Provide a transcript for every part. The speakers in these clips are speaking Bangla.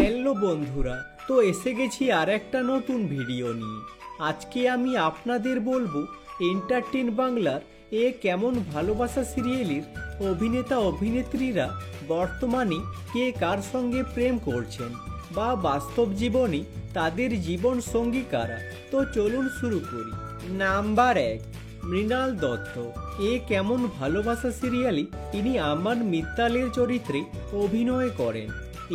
হ্যালো বন্ধুরা, তো এসে গেছি আর একটা নতুন ভিডিও নিয়ে। আজকে আমি আপনাদের বলবো এন্টারটেন বাংলার এ কেমন ভালোবাসা সিরিয়ালের অভিনেতা অভিনেত্রীরা বর্তমানে কে কার সঙ্গে প্রেম করছেন বা বাস্তব জীবনে তাদের জীবন সঙ্গী কারা। তো চলুন শুরু করি। নাম্বার 1, মৃণাল দত্ত। এ কেমন ভালোবাসা সিরিয়ালে তিনি আমান মিত্তালের চরিত্রে অভিনয় করেন।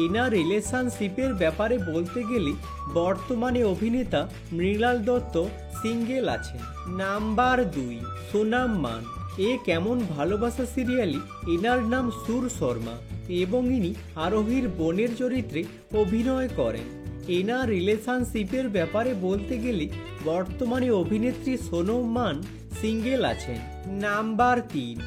এনার রিলেশনশিপের ব্যাপারে বলতে গেলে বর্তমানে অভিনেতা মৃণাল দত্ত সিঙ্গেল আছেন। নাম্বার 2, সোনাম মান। এ কেমন ভালোবাসা সিরিয়ালে এনার নাম সুর শর্মা এবং ইনি আরোহীর বোনের চরিত্রে অভিনয় করেন। এনার রিলেশনশিপের ব্যাপারে বলতে গেলে বর্তমানে অভিনেত্রী সোনম মান সিঙ্গেল আছেন। নাম্বার 3,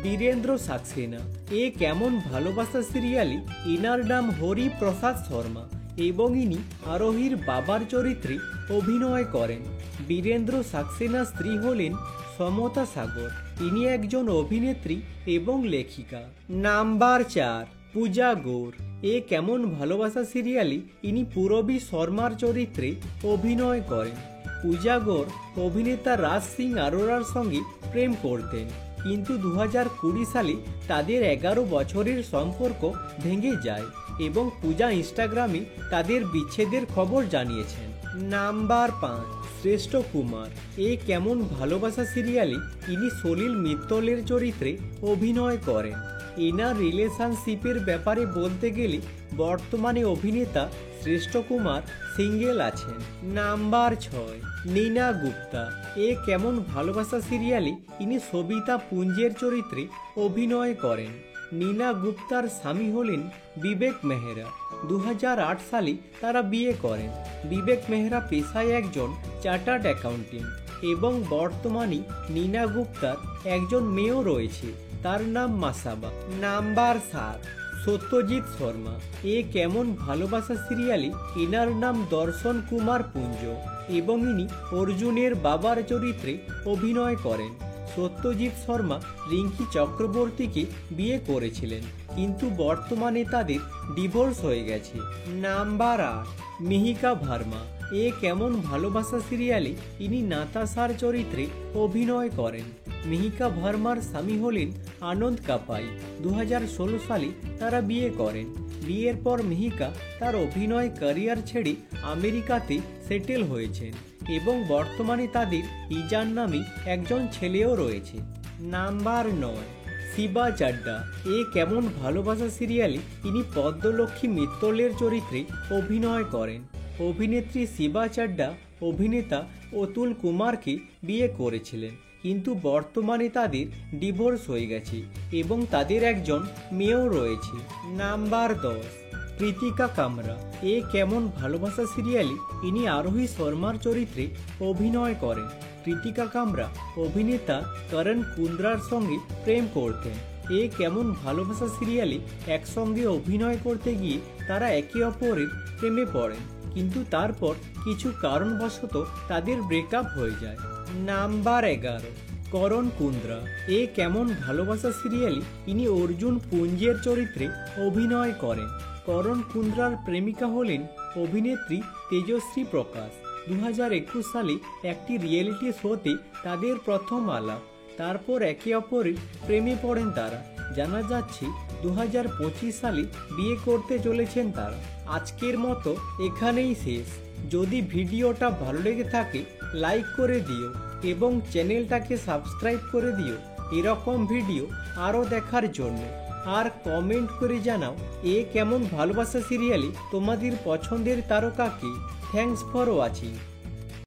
বীরেন্দ্র সাক্সেনা। এ কেমন ভালোবাসা সিরিয়ালে এনার নাম হরি প্রসাদ শর্মা এবং ইনি আরোহীর বাবার চরিত্রে অভিনয় করেন। বীরেন্দ্র সাক্সেনার স্ত্রী হলেন সমতা সাগর। ইনি একজন অভিনেত্রী এবং লেখিকা। নাম্বার 4, পূজা গৌর। এ কেমন ভালোবাসা সিরিয়ালে ইনি পূরবী শর্মার চরিত্রে অভিনয় করেন। পূজা গৌর অভিনেতা রাজ সিং আরোরার সঙ্গে প্রেম করতেন, কিন্তু 2020 সালে তাদের 11 বছরের সম্পর্ক ভেঙে যায় এবং পূজা ইনস্টাগ্রামে তাদের বিচ্ছেদের খবর জানিয়েছেন। নাম্বার 5, শ্রেষ্ঠ কুমার। এ কেমন ভালোবাসা সিরিয়ালে ইনি সলিল মিত্তলের চরিত্রে অভিনয় করেন। এনার রিলেশনশিপের ব্যাপারে বলতে গেলে বর্তমানে অভিনেতা শ্রেষ্ঠ কুমার সিঙ্গেল আছেন। নাম্বার 6, নীনা গুপ্তা। এ কেমন ভালোবাসা সিরিয়ালে ইনি সবিতা পুঞ্জের চরিত্রে অভিনয় করেন। নীনা গুপ্তার স্বামী হলেন বিবেক মেহরা। 2008 সালে তারা বিয়ে করেন। বিবেক মেহরা পেশায় একজন চার্টার্ড অ্যাকাউন্টেন্ট এবং বর্তমানে নীনা গুপ্তার একজন মেয়েও রয়েছে, তার নাম মাসাবা। নাম্বার 7, সত্যজিৎ শর্মা। এ কেমন ভালোবাসা সিরিয়ালে এনার নাম দর্শন কুমার পুঞ্জ এবং ইনি অর্জুনের বাবার চরিত্রে অভিনয় করেন। সত্যজিৎ শর্মা রিঙ্কি চক্রবর্তীকে বিয়ে করেছিলেন, কিন্তু বর্তমানে তাদের ডিভোর্স হয়ে গেছে। নাম্বার 8, মিহিকা ভার্মা। এ কেমন ভালোবাসা সিরিয়ালে ইনি নাতাশার চরিত্রে অভিনয় করেন। মিহিকা ভার্মার স্বামী হলেন আনন্দ কাপাই। 2016 সালে তারা বিয়ে করেন। বিয়ের পর মিহিকা তার অভিনয় ক্যারিয়ার ছেড়ে আমেরিকাতে সেটেল হয়েছেন এবং বর্তমানে তাদের ইজান নামে একজন ছেলেও রয়েছে। নাম্বার 9, শিবা চাড্ডা। এ কেমন ভালোবাসা সিরিয়ালে ইনি পদ্মলক্ষ্মী মিত্তলের চরিত্রে অভিনয় করেন। অভিনেত্রী শিবা চাড্ডা অভিনেতা অতুল কুমারকে বিয়ে করেছিলেন, কিন্তু বর্তমানে তাদের ডিভোর্স হয়ে গেছে এবং তাদের একজন মেয়েও রয়েছে। নাম্বার 10, প্রীতিকা কামরা। এ কেমন ভালোবাসা সিরিয়ালে ইনি আরোহী শর্মার চরিত্রে অভিনয় করেন। প্রীতিকা কামরা অভিনেতা করণ কুন্দ্রার সঙ্গে প্রেম করতেন। এ কেমন ভালোবাসা সিরিয়ালে একসঙ্গে অভিনয় করতে গিয়ে তারা একে অপরের প্রেমে পড়েন, কিন্তু তারপর কিছু কারণবশত তাদের ব্রেকআপ হয়ে যায়। নাম্বার 11, করণ কুন্দ্রা। এ কেমন ভালোবাসা সিরিয়ালে ইনি অর্জুন পুঞ্জের চরিত্রে অভিনয় করেন। করণ কুন্দ্রার প্রেমিকা হলেন অভিনেত্রী তেজশ্রী প্রকাশ। 2021 সালে একটি রিয়েলিটি শোতে তাদের প্রথম আলাপ, তারপর একে অপরের প্রেমে পড়েন তারা। জানা যাচ্ছে 2025 সালে বিয়ে করতে চলেছেন তারা। আজকের মতো এখানেই শেষ। যদি ভিডিওটা ভালো লেগে থাকে লাইক করে দিও এবং চ্যানেলটাকে সাবস্ক্রাইব করে দিও এরকম ভিডিও আরও দেখার জন্য। আর কমেন্ট করে জানাও এ কেমন ভালোবাসা সিরিয়ালে তোমাদের পছন্দের তারকা কে। Thanks for watching.